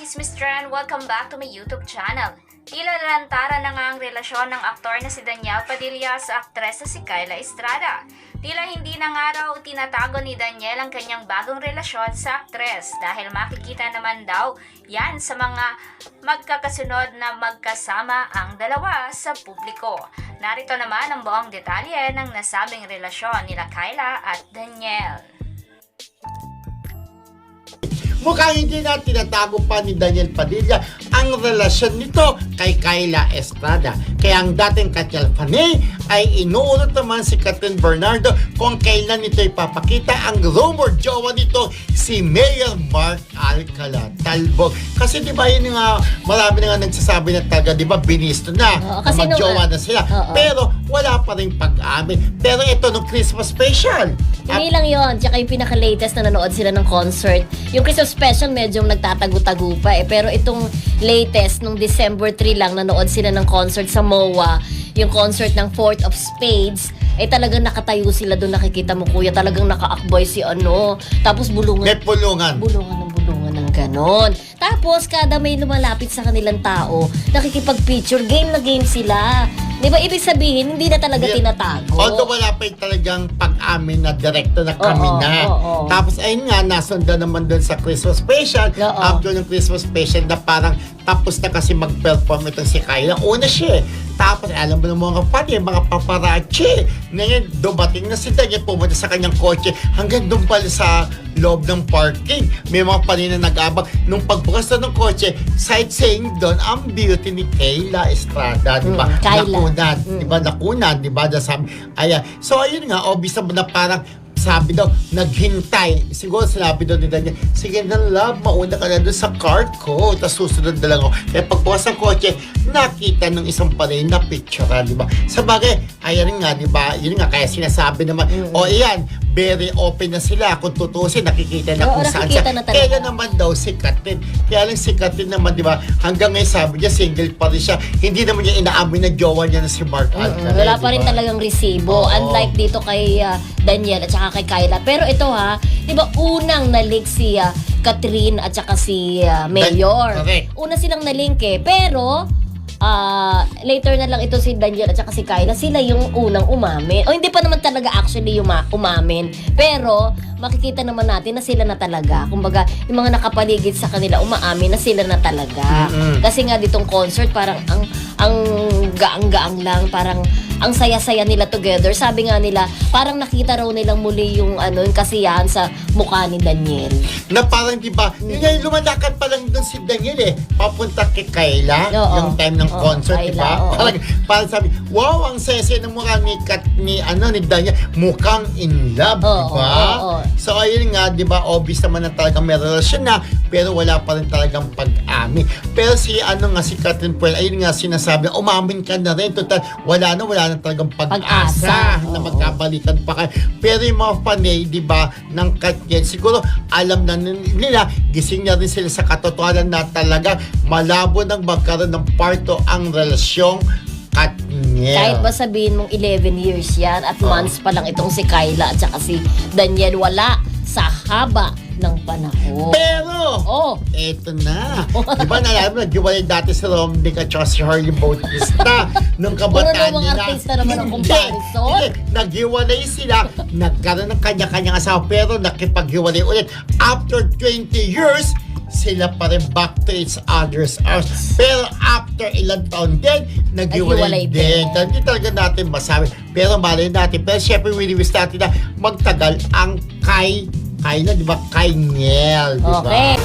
Chismis Trend! Welcome back to my YouTube channel. Tila lantaran na nga ang relasyon ng aktor na si Daniel Padilla sa aktres na si Kyla Estrada. Tila hindi na nga raw tinatago ni Daniel ang kanyang bagong relasyon sa aktres dahil makikita naman daw yan sa mga magkakasunod na magkasama ang dalawa sa publiko. Narito naman ang buong detalye ng nasabing relasyon nila Kyla at Daniel. Mukhang hindi na tinatago pa ni Daniel Padilla ang relasyon nito kay Kyla Estrada. Kaya ang dating Katiel Panay ay inuulot naman si Catherine Bernardo kung kailan nito ipapakita ang rumor jowa nito si Mayor Mark Alcala Talbog. Kasi di ba yun nga, marami na nga nagsasabi na talaga, di ba binisto na, mag-jowa na sila. Pero wala pa rin pag-amin. Pero ito nung Christmas special. Hindi lang yun. Tsaka yung pinaka-latest na nanood sila ng concert. Yung Christmas special medyo nagtatago-tago pa eh. Pero itong latest, nung December 3 lang, nanood sila ng concert sa MOA. Yung concert ng Fourth of Spades. Eh talagang nakatayo sila doon, nakikita mo kuya. Talagang naka-akboy si ano. Tapos bulungan. May pulungan. Bulungan ng ganon. Tapos kada may lumalapit sa kanilang tao, nakikipag-picture. Game na game sila. Di ba ibig sabihin, hindi na talaga tinatago. Although wala pa yung talagang pag-amin na direkto na kami na. Tapos ayun nga, nasundan naman doon sa Christmas special. After ng Christmas special na parang tapos na kasi mag-perform itong si Kyla. Una siya. Tapos alam mo ng mga kapatid, mga paparazzi. Ngayon, dumating na si Daniel, pumunta sa kanyang kotse hanggang doon pala sa loob ng parking. May mga panina nag-abang. Nung pagbukas na ng kotse, sightseeing doon ang beauty ni Kyla Estrada. Diba? Nakunan. Diba? Nakunan. Diba? Ayan. So ayun nga, obvious naman na parang sabi daw, naghintay. Siguro sinabi daw ni Daniel, sige na love, mauna ka na doon sa car ko. Tapos susunod na lang ako. Kaya pagbukas ng kotse, nakita ng isang panay na picture, di ba? Sa bagay, ayan nga, di ba? Yun nga, kaya sinasabi naman, iyan, very open na sila. Kung tutusin, nakikita na kung saan siya. Kaya naman daw si Catherine. Kaya lang si Catherine naman, di ba? Hanggang ngayon sabi niya, single pa rin siya. Hindi naman niya inaamin na jowa niya na si Mark Alcala. Wala pa rin talagang resibo. Unlike dito kay Daniel at saka kay Kyla. Pero ito di ba unang nalik si Catherine at saka si Mayor. Una silang nalink eh. Pero later na lang ito si Daniel at saka si Kyla, sila yung unang umamin. O hindi pa naman talaga actually umamin. Pero makikita naman natin na sila na talaga. Kumbaga, yung mga nakapaligid sa kanila, umaamin na sila na talaga. Kasi nga ditong concert, parang ang gaang-gaang lang, parang ang saya-saya nila together. Sabi nga nila, parang nakita raw nilang muli yung yung kasiyahan sa mukha ni Daniel. Na parang diba, yung lumalakad pa lang doon si Daniel papunta kay Kyla, yung time ng concert, diba? Parang sabi, wow, ang saya-saya ng mukha ni Daniel, mukhang in love, diba? So ayun nga, diba, obvious naman na talagang may relasyon na, pero wala pa rin talagang pag-amin. Pero si Catherine Puel, ayun nga sinasabi, umamin ka na rin, total, wala na talagang pag-asa na magkabalikan pa kayo. Pero yung mga panay, di ba, ng Katiel, siguro alam na nila, gising na rin sila sa katotohanan na talaga malabo nang magkaroon ng parto ang relasyong Katiel. Kahit ba sabihin mong 11 years yan at months pa lang itong si Kyla at saka si Daniel, wala sa haba ng panahon. Pero, eto na. Di ba nalaman, naghiwalay dati si Romnick at si Harley Bautista nung kabataan nila. Puro mga artista naman ang comparison. Hindi. Naghiwalay sila, nagkaroon ng kanya-kanyang asawa, pero nakipaghiwalay ulit. After 20 years, sila pa rin back to each other's arms. Pero after ilang taon din, naghiwalay din. Hindi talaga natin masabi. Pero malay natin. Pero syempre, wini-wish natin na magtagal ang Kyla, di ba? Kyniel, di ba? Okay.